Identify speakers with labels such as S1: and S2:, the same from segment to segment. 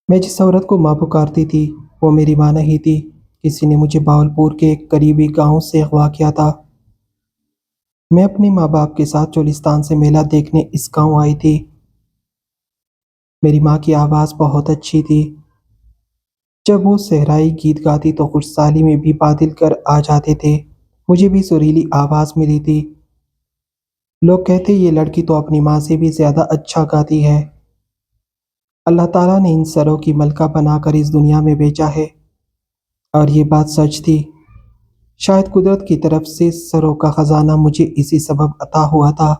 S1: میں جس عورت کو ماں پکارتی تھی وہ میری ماں نہیں تھی۔ کسی نے مجھے باولپور کے ایک قریبی گاؤں سے اغوا کیا تھا۔ میں اپنے ماں باپ کے ساتھ چولستان سے میلہ دیکھنے اس گاؤں آئی تھی۔ میری ماں کی آواز بہت اچھی تھی۔ جب وہ صحرائی گیت گاتی تو خوش سالی میں بھی بادل کر آ جاتے تھے۔ مجھے بھی سریلی آواز ملی تھی۔ لوگ کہتے یہ لڑکی تو اپنی ماں سے بھی زیادہ اچھا گاتی ہے۔ اللہ تعالیٰ نے ان سروں کی ملکہ بنا کر اس دنیا میں بھیجا ہے، اور یہ بات سچ تھی۔ شاید قدرت کی طرف سے سروں کا خزانہ مجھے اسی سبب عطا ہوا تھا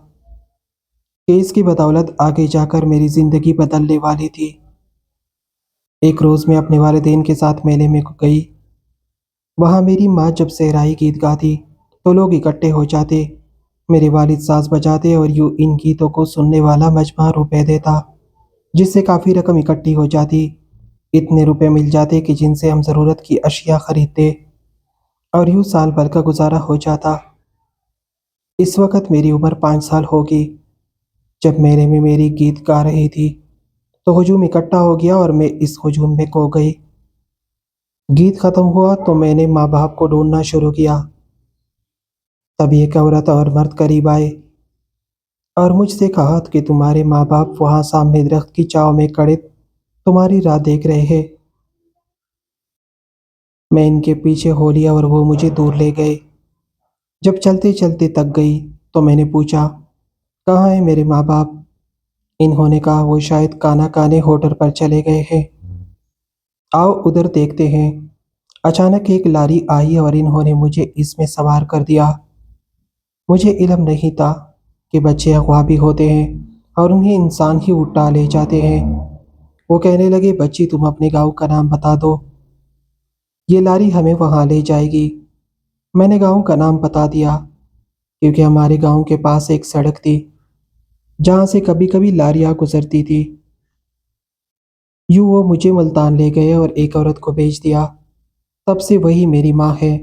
S1: کہ اس کی بدولت آگے جا کر میری زندگی بدلنے والی تھی۔ ایک روز میں اپنے والدین کے ساتھ میلے میں گئی۔ وہاں میری ماں جب صحرائی گیت گاتی تو لوگ اکٹھے ہو جاتے۔ میرے والد ساز بجاتے اور یوں ان گیتوں کو سننے والا مجمع روپے دیتا، جس سے کافی رقم اکٹھی ہو جاتی۔ اتنے روپے مل جاتے کہ جن سے ہم ضرورت کی اشیاء خریدتے، اور یوں سال بھر کا گزارا ہو جاتا۔ اس وقت میری عمر 5 سال ہوگی۔ جب میلے میں میری گیت گا رہی تھی تو ہجوم اکٹھا ہو گیا اور میں اس ہجوم میں کھو گئی۔ گیت ختم ہوا تو میں نے ماں باپ کو ڈھونڈنا شروع کیا۔ تب ایک عورت اور مرد قریب آئے اور مجھ سے کہا کہ تمہارے ماں باپ وہاں سامنے درخت کی چھاؤں میں کھڑے تمہاری راہ دیکھ رہے ہیں۔ میں ان کے پیچھے ہو لیا اور وہ مجھے دور لے گئے۔ جب چلتے چلتے تک گئی تو میں نے پوچھا کہاں ہیں میرے ماں باپ؟ انہوں نے کہا وہ شاید کانا کانے ہوٹل پر چلے گئے ہیں، آؤ ادھر دیکھتے ہیں۔ اچانک ایک لاری آئی اور انہوں نے مجھے اس میں سوار کر دیا۔ مجھے علم نہیں تھا کہ بچے اغوا بھی ہوتے ہیں اور انہیں انسان ہی اٹھا لے جاتے ہیں۔ وہ کہنے لگے بچی تم اپنے گاؤں کا نام بتا دو، یہ لاری ہمیں وہاں لے جائے گی۔ میں نے گاؤں کا نام بتا دیا کیونکہ ہمارے گاؤں کے پاس ایک سڑک تھی جہاں سے کبھی کبھی لاریاں گزرتی تھی۔ یوں وہ مجھے ملتان لے گئے اور ایک عورت کو بھیج دیا۔ تب سے وہی میری ماں ہے۔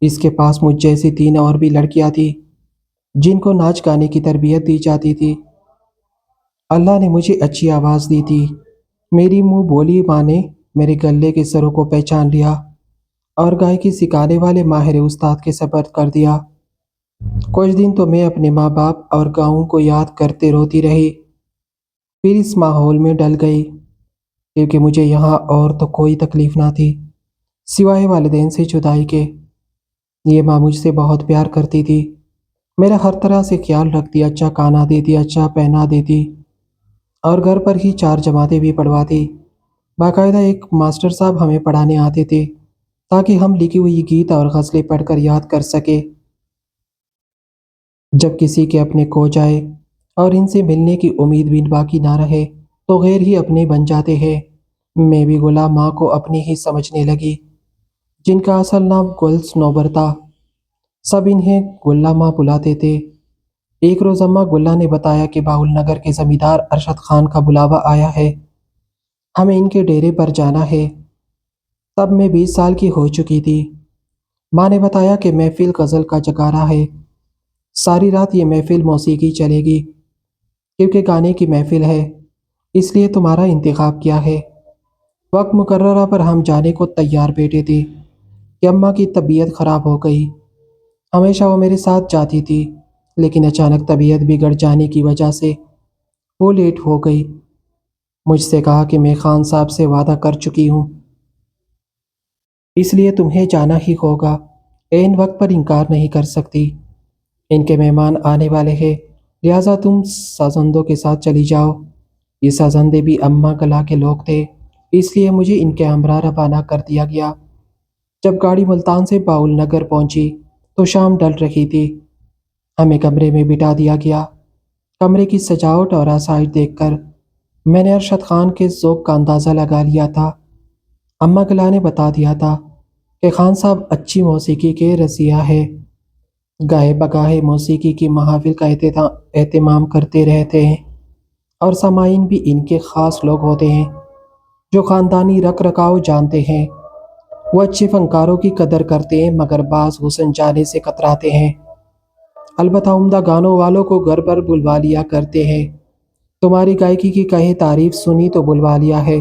S1: اس کے پاس مجھ جیسی 3 اور بھی لڑکیاں تھیں جن کو ناچ گانے کی تربیت دی جاتی تھی۔ اللہ نے مجھے اچھی آواز دی تھی۔ میری منہ بولی ماں نے میرے گلے کے سروں کو پہچان لیا اور گائیکی سکھانے والے ماہر استاد کے سپرد کر دیا۔ کچھ دن تو میں اپنے ماں باپ اور گاؤں کو یاد کرتے روتی رہی، پھر اس ماحول میں ڈل گئی کیونکہ مجھے یہاں اور تو کوئی تکلیف نہ تھی سوائے والدین سے جدائی کے۔ یہ ماں مجھ سے بہت پیار کرتی تھی، میرا ہر طرح سے خیال رکھتی، اچھا کھانا دیتی، اچھا پہنا دیتی، اور گھر پر ہی 4 جماعتیں بھی پڑھواتی۔ باقاعدہ ایک ماسٹر صاحب ہمیں پڑھانے آتے تھے تاکہ ہم لکھی ہوئی گیت اور غزلیں پڑھ کر یاد کر سکیں۔ جب کسی کے اپنے کھو جائے اور ان سے ملنے کی امید بھی باقی نہ رہے تو غیر ہی اپنے بن جاتے ہیں۔ میں بھی غلام ماں کو اپنی ہی سمجھنے لگی، جن کا اصل نام گل سنوبر تھا۔ سب انہیں گلا ماں بلاتے تھے۔ ایک روز اماں گلا نے بتایا کہ باول نگر کے زمیندار ارشد خان کا بلاوا آیا ہے، ہمیں ان کے ڈیرے پر جانا ہے۔ تب میں 20 سال کی ہو چکی تھی۔ ماں نے بتایا کہ محفل غزل کا جگارہ ہے، ساری رات یہ محفل موسیقی چلے گی کیونکہ گانے کی محفل ہے، اس لیے تمہارا انتخاب کیا ہے۔ وقت مقررہ پر ہم جانے کو تیار بیٹھے تھے کہ اماں کی طبیعت خراب ہو گئی۔ ہمیشہ وہ میرے ساتھ جاتی تھی لیکن اچانک طبیعت بگڑ جانے کی وجہ سے وہ لیٹ ہو گئی۔ مجھ سے کہا کہ میں خان صاحب سے وعدہ کر چکی ہوں، اس لیے تمہیں جانا ہی ہوگا، عین وقت پر انکار نہیں کر سکتی۔ ان کے مہمان آنے والے ہیں، لہٰذا تم سازندوں کے ساتھ چلی جاؤ۔ یہ سازندے بھی اماں کلا کے لوگ تھے، اس لیے مجھے ان کے ہمراہ روانہ کر دیا گیا۔ جب گاڑی ملتان سے باول نگر پہنچی تو شام ڈل رہی تھی۔ ہمیں کمرے میں بٹھا دیا گیا۔ کمرے کی سجاوٹ اور آسائش دیکھ کر میں نے ارشد خان کے ذوق کا اندازہ لگا لیا تھا۔ اماں کلا نے بتا دیا تھا کہ خان صاحب اچھی موسیقی کے رسیا ہے، گاہے بگاہے موسیقی کی محافل کا اہتمام کرتے رہتے ہیں، اور سامعین بھی ان کے خاص لوگ ہوتے ہیں جو خاندانی رکھ رکھاؤ جانتے ہیں۔ وہ اچھے فنکاروں کی قدر کرتے ہیں مگر بعض حسن جانے سے کتراتے ہیں۔ البتہ عمدہ گانوں والوں کو گھر پر بلوا لیا کرتے ہیں۔ تمہاری گائیکی کی کہیں تعریف سنی تو بلوا لیا ہے،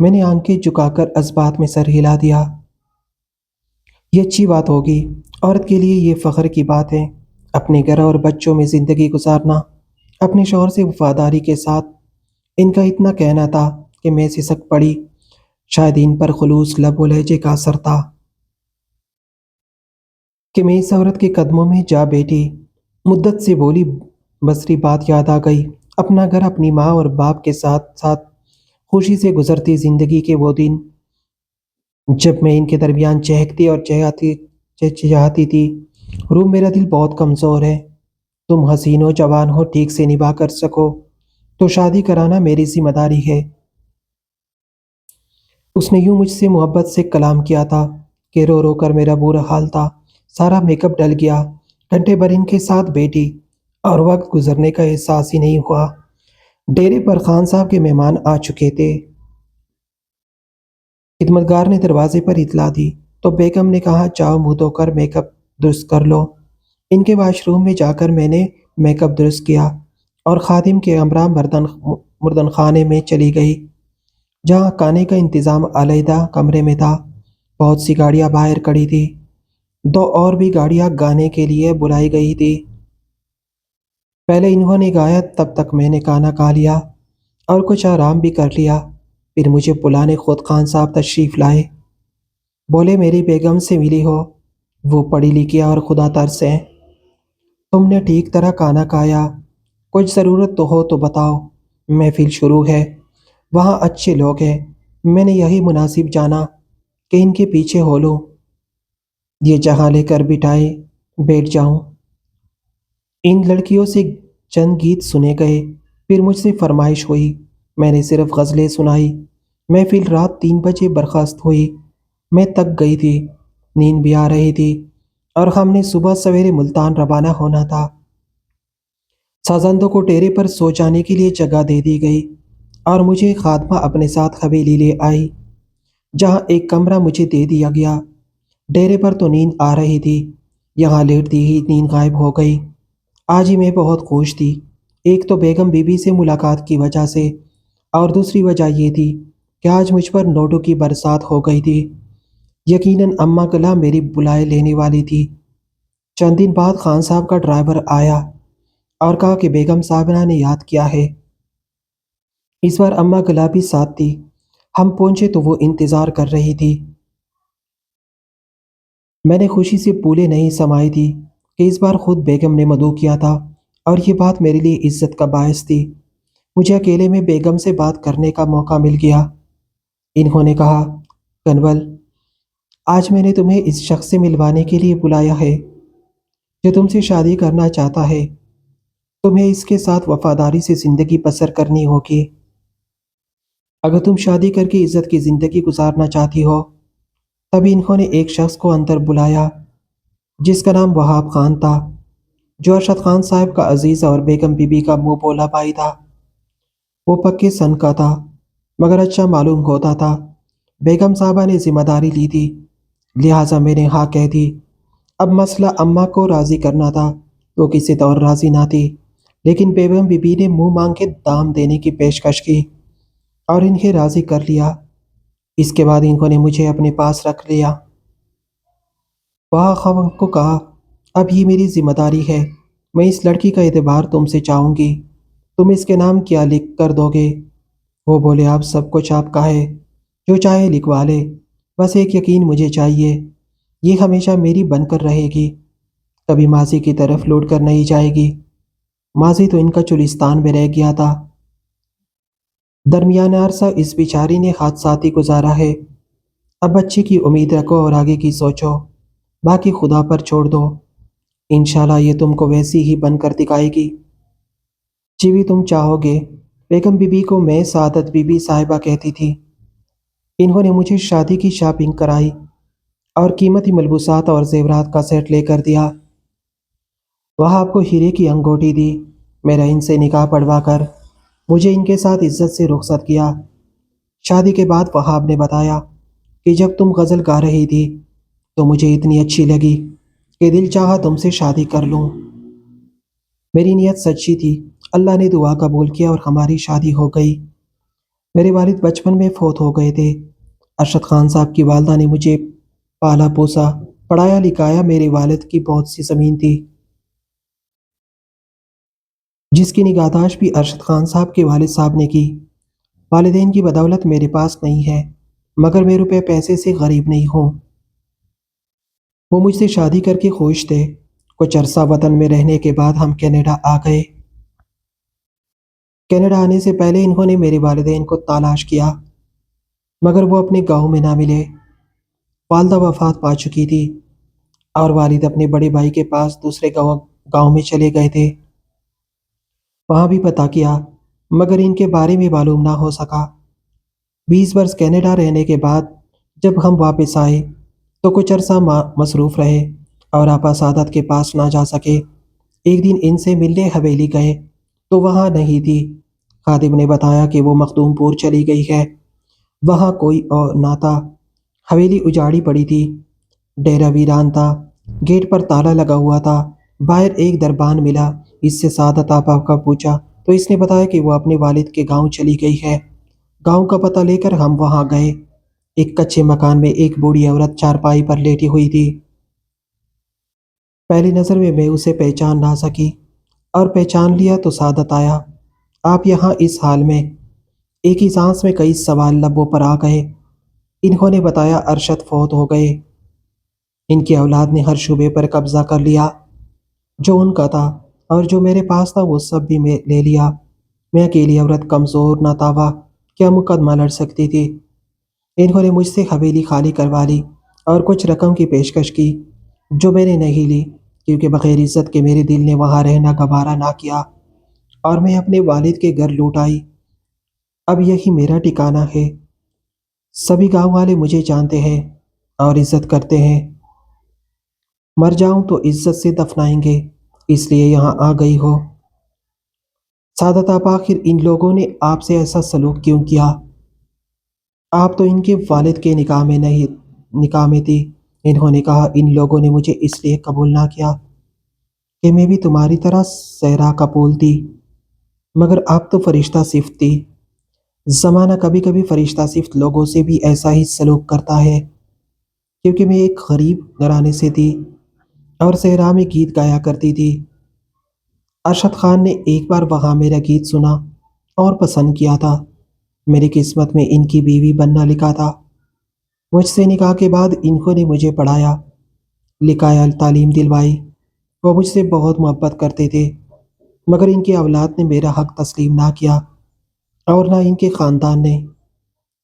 S1: میں نے آنکھیں جھکا کر اس بات میں سر ہلا دیا۔ یہ اچھی بات ہوگی، عورت کے لیے یہ فخر کی بات ہے، اپنے گھر اور بچوں میں زندگی گزارنا، اپنے شوہر سے وفاداری کے ساتھ۔ ان کا اتنا کہنا تھا کہ میں سسک پڑی، شاید ان پر خلوص لب و لہجے کا اثر تھا کہ میں اس عورت کے قدموں میں جا بیٹھی۔ مدت سے بولی بسری بات یاد آ گئی، اپنا گھر، اپنی ماں اور باپ کے ساتھ ساتھ خوشی سے گزرتی زندگی کے وہ دن جب میں ان کے درمیان چہکتی اور چہچہاتی تھی۔ روح، میرا دل بہت کمزور ہے، تم حسین و جوان ہو، ٹھیک سے نبھا کر سکو تو شادی کرانا میری ذمہ داری ہے۔ اس نے یوں مجھ سے محبت سے کلام کیا تھا کہ رو رو کر میرا برا حال تھا، سارا میک اپ ڈل گیا۔ گھنٹے بھر ان کے ساتھ بیٹھی اور وقت گزرنے کا احساس ہی نہیں ہوا۔ ڈیرے پر خان صاحب کے مہمان آ چکے تھے۔ خدمتگار نے دروازے پر اطلاع دی تو بیگم نے کہا، جاؤ منہ دھو کر میک اپ درست کر لو۔ ان کے واش روم میں جا کر میں نے میک اپ درست کیا اور خادم کے ہمراہ مردن خانے میں چلی گئی، جہاں کھانے کا انتظام علیحدہ کمرے میں تھا۔ بہت سی گاڑیاں باہر کھڑی تھی، دو اور بھی گاڑیاں گانے کے لیے بلائی گئی تھی۔ پہلے انہوں نے گایا، تب تک میں نے کھانا کھا لیا اور کچھ آرام بھی کر لیا۔ پھر مجھے بلانے خود خان صاحب تشریف لائے۔ بولے، میری بیگم سے ملی ہو، وہ پڑھی لکھی اور خدا ترس ہے۔ تم نے ٹھیک طرح کھانا کھایا؟ کچھ ضرورت تو ہو تو بتاؤ، محفل شروع ہے، وہاں اچھے لوگ ہیں، میں نے یہی مناسب جانا کہ ان کے پیچھے ہو لوں، یہ جہاں لے کر بٹھائے بیٹھ جاؤں۔ ان لڑکیوں سے چند گیت سنے گئے، پھر مجھ سے فرمائش ہوئی، میں نے صرف غزلیں سنائی۔ محفل رات 3 بجے برخاست ہوئی۔ میں تک گئی تھی، نیند بھی آ رہی تھی اور ہم نے صبح سویرے ملتان روانہ ہونا تھا۔ سازندوں کو ڈیرے پر سو جانے کے لیے جگہ دے دی گئی اور مجھے خادمہ اپنے ساتھ حویلی لے آئی، جہاں ایک کمرہ مجھے دے دیا گیا۔ ڈیرے پر تو نیند آ رہی تھی، یہاں لیٹتی ہی نیند غائب ہو گئی۔ آج ہی میں بہت خوش تھی، ایک تو بیگم بی بی سے ملاقات کی وجہ سے، اور دوسری وجہ یہ تھی کہ آج مجھ پر نوٹوں کی برسات ہو گئی تھی۔ یقیناً اماں گلا میری بلائے لینے والی تھی۔ چند دن بعد خان صاحب کا ڈرائیور آیا اور کہا کہ بیگم صاحبہ نے یاد کیا ہے۔ اس بار اماں گلا بھی ساتھ تھی۔ ہم پہنچے تو وہ انتظار کر رہی تھی۔ میں نے خوشی سے پھولے نہیں سمائی تھی کہ اس بار خود بیگم نے مدعو کیا تھا، اور یہ بات میرے لیے عزت کا باعث تھی۔ مجھے اکیلے میں بیگم سے بات کرنے کا موقع مل گیا۔ انہوں نے کہا، کنول، آج میں نے تمہیں اس شخص سے ملوانے کے لیے بلایا ہے جو تم سے شادی کرنا چاہتا ہے۔ تمہیں اس کے ساتھ وفاداری سے زندگی بسر کرنی ہوگی۔ اگر تم شادی کر کے عزت کی زندگی گزارنا چاہتی ہو۔ تبھی انہوں نے ایک شخص کو اندر بلایا جس کا نام وہاب خان تھا، جو ارشد خان صاحب کا عزیز اور بیگم بی بی کا منہ بولا بھائی تھا۔ وہ پکے سن کا تھا مگر اچھا معلوم ہوتا تھا۔ بیگم صاحبہ نے ذمہ داری لی تھی، لہٰذا میں نے ہاں کہہ دی۔ اب مسئلہ اماں کو راضی کرنا تھا، وہ کسی طور راضی نہ تھی، لیکن بیگم بی بی نے منہ مانگ کے دام دینے کی پیشکش کی اور انہیں راضی کر لیا۔ اس کے بعد انہوں نے مجھے اپنے پاس رکھ لیا۔ وہاں خان کو کہا، اب یہ میری ذمہ داری ہے، میں اس لڑکی کا اعتبار تم سے چاہوں گی، تم اس کے نام کیا لکھ کر دو گے؟ وہ بولے، آپ سب کچھ آپ کا ہے، جو چاہے لکھوا لے، بس ایک یقین مجھے چاہیے، یہ ہمیشہ میری بن کر رہے گی، کبھی ماضی کی طرف لوٹ کر نہیں جائے گی۔ ماضی تو ان کا چلستان میں رہ گیا تھا، درمیانہ عرصہ اس بیچاری نے حادثاتی گزارا ہے۔ اب بچے کی امید رکھو اور آگے کی سوچو، باقی خدا پر چھوڑ دو، انشاءاللہ یہ تم کو ویسی ہی بن کر دکھائے گی جی بھی تم چاہو گے۔ بیگم بی بی کو میں سعادت بی بی صاحبہ کہتی تھی۔ انہوں نے مجھے شادی کی شاپنگ کرائی اور قیمتی ملبوسات اور زیورات کا سیٹ لے کر دیا۔ وہاں آپ کو ہیرے کی انگوٹھی دی، میرا ان سے نکاح پڑھوا کر مجھے ان کے ساتھ عزت سے رخصت کیا۔ شادی کے بعد وہاب نے بتایا کہ جب تم غزل گا رہی تھی تو مجھے اتنی اچھی لگی کہ دل چاہا تم سے شادی کر لوں۔ میری نیت سچی تھی، اللہ نے دعا قبول کیا اور ہماری شادی ہو گئی۔ میرے والد بچپن میں فوت ہو گئے تھے۔ ارشد خان صاحب کی والدہ نے مجھے پالا پوسا، پڑھایا لکھایا۔ میرے والد کی بہت سی زمین تھی جس کی نگہداشت بھی ارشد خان صاحب کے والد صاحب نے کی۔ والدین کی بدولت میرے پاس نہیں ہے، مگر میں روپے پیسے سے غریب نہیں ہوں۔ وہ مجھ سے شادی کر کے خوش تھے۔ کچھ عرصہ وطن میں رہنے کے بعد ہم کینیڈا آ گئے۔ کینیڈا آنے سے پہلے انہوں نے میرے والدین کو تلاش کیا، مگر وہ اپنے گاؤں میں نہ ملے۔ والدہ وفات پا چکی تھی اور والد اپنے بڑے بھائی کے پاس دوسرے گاؤں میں چلے گئے تھے۔ وہاں بھی پتہ کیا، مگر ان کے بارے میں معلوم نہ ہو سکا۔ 20 برس کینیڈا رہنے کے بعد جب ہم واپس آئے تو کچھ عرصہ مصروف رہے اور آپا سعادت کے پاس نہ جا سکے۔ ایک دن ان سے ملنے حویلی گئے تو وہاں نہیں تھی۔ خادم نے بتایا کہ وہ مخدوم پور چلی گئی ہے، وہاں کوئی اور نہ تھا۔ حویلی اجاڑی پڑی تھی، ڈیرا ویران تھا، گیٹ پر تالا لگا ہوا تھا۔ باہر ایک دربان ملا، اس سے سعادت آپا کا پوچھا تو اس نے بتایا کہ وہ اپنے والد کے گاؤں چلی گئی ہے۔ گاؤں کا پتہ لے کر ہم وہاں گئے۔ ایک کچے مکان میں ایک بوڑھی عورت چارپائی پر لیٹی ہوئی تھی۔ پہلی نظر میں اسے پہچان نہ سکی، اور پہچان لیا تو سعادت آیا۔ آپ یہاں اس حال میں؟ ایک ہی سانس میں کئی سوال لبوں پر آ گئے۔ انہوں نے بتایا ارشد فوت ہو گئے، ان کی اولاد نے ہر شعبے پر قبضہ کر لیا جو ان کا تھا، اور جو میرے پاس تھا وہ سب بھی میں لے لیا۔ میں اکیلی عورت، کمزور نہ تاوا، کیا مقدمہ لڑ سکتی تھی؟ انہوں نے مجھ سے حویلی خالی کروا لی اور کچھ رقم کی پیشکش کی جو میں نے نہیں لی، کیونکہ بغیر عزت کے میرے دل نے وہاں رہنا گوارا نہ کیا اور میں اپنے والد کے گھر لوٹ آئی۔ اب یہی میرا ٹھکانہ ہے۔ سبھی گاؤں والے مجھے جانتے ہیں اور عزت کرتے ہیں۔ مر جاؤں تو عزت سے دفنائیں گے، اس لیے یہاں آ گئی ہو۔ سعادت آپ، آخر ان لوگوں نے آپ سے ایسا سلوک کیوں کیا؟ آپ تو ان کے والد کے نکاح میں تھی۔ انہوں نے کہا ان لوگوں نے مجھے اس لیے قبول نہ کیا کہ میں بھی تمہاری طرح صحرا کا پھول تھی، مگر آپ تو فرشتہ صفت تھی۔ زمانہ کبھی کبھی فرشتہ صفت لوگوں سے بھی ایسا ہی سلوک کرتا ہے، کیونکہ میں ایک غریب گھرانے سے تھی اور صحرا میں گیت گایا کرتی تھی۔ ارشد خان نے ایک بار وہاں میرا گیت سنا اور پسند کیا تھا۔ میری قسمت میں ان کی بیوی بننا لکھا تھا۔ مجھ سے نکاح کے بعد انہوں نے مجھے پڑھایا لکھایا، تعلیم دلوائی۔ وہ مجھ سے بہت محبت کرتے تھے، مگر ان کی اولاد نے میرا حق تسلیم نہ کیا اور نہ ان کے خاندان نے،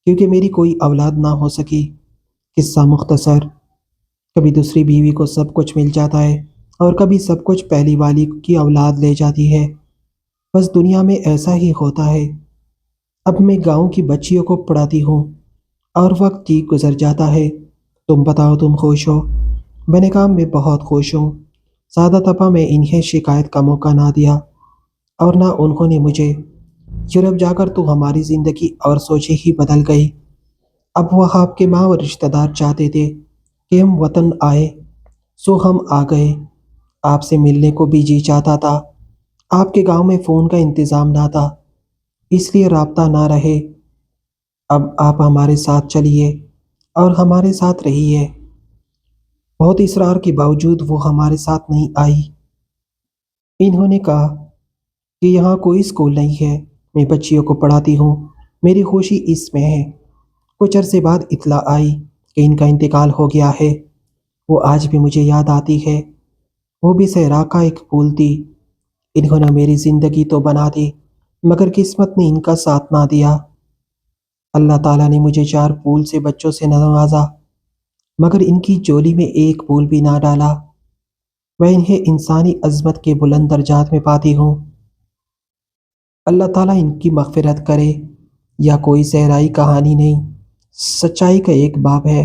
S1: کیونکہ میری کوئی اولاد نہ ہو سکی۔ قصہ مختصر، کبھی دوسری بیوی کو سب کچھ مل جاتا ہے اور کبھی سب کچھ پہلی والی کی اولاد لے جاتی ہے۔ بس دنیا میں ایسا ہی ہوتا ہے۔ اب میں گاؤں کی بچیوں کو پڑھاتی ہوں اور وقت ٹھیک گزر جاتا ہے۔ تم بتاؤ، تم خوش ہو؟ میں نے کہا میں بہت خوش ہوں سعادت اپا۔ میں انہیں شکایت کا موقع نہ دیا اور نہ انہوں نے مجھے۔ یورپ جا کر تو ہماری زندگی اور سوچیں ہی بدل گئی۔ اب وہ آپ کے ماں اور رشتہ دار چاہتے تھے کہ ہم وطن آئے، سو ہم آ گئے۔ آپ سے ملنے کو بھی جی چاہتا تھا۔ آپ کے گاؤں میں فون کا انتظام نہ تھا، اس لیے رابطہ نہ رہے۔ اب آپ ہمارے ساتھ چلیے اور ہمارے ساتھ رہیے۔ بہت اصرار کے باوجود وہ ہمارے ساتھ نہیں آئی۔ انہوں نے کہا کہ یہاں کوئی اسکول نہیں ہے، میں بچیوں کو پڑھاتی ہوں، میری خوشی اس میں ہے۔ کچھ عرصے بعد اطلاع آئی کہ ان کا انتقال ہو گیا ہے۔ وہ آج بھی مجھے یاد آتی ہے۔ وہ بھی صحرا کا ایک پھول تھی۔ انہوں نے میری زندگی تو بنا دی، مگر قسمت نے ان کا ساتھ نہ دیا۔ اللہ تعالیٰ نے مجھے 4 پھول سے بچوں سے نوازا، مگر ان کی جولی میں ایک پھول بھی نہ ڈالا۔ میں انہیں انسانی عظمت کے بلند درجات میں پاتی ہوں۔ اللہ تعالیٰ ان کی مغفرت کرے۔ یا کوئی صحرائی کہانی نہیں، سچائی کا ایک باب ہے۔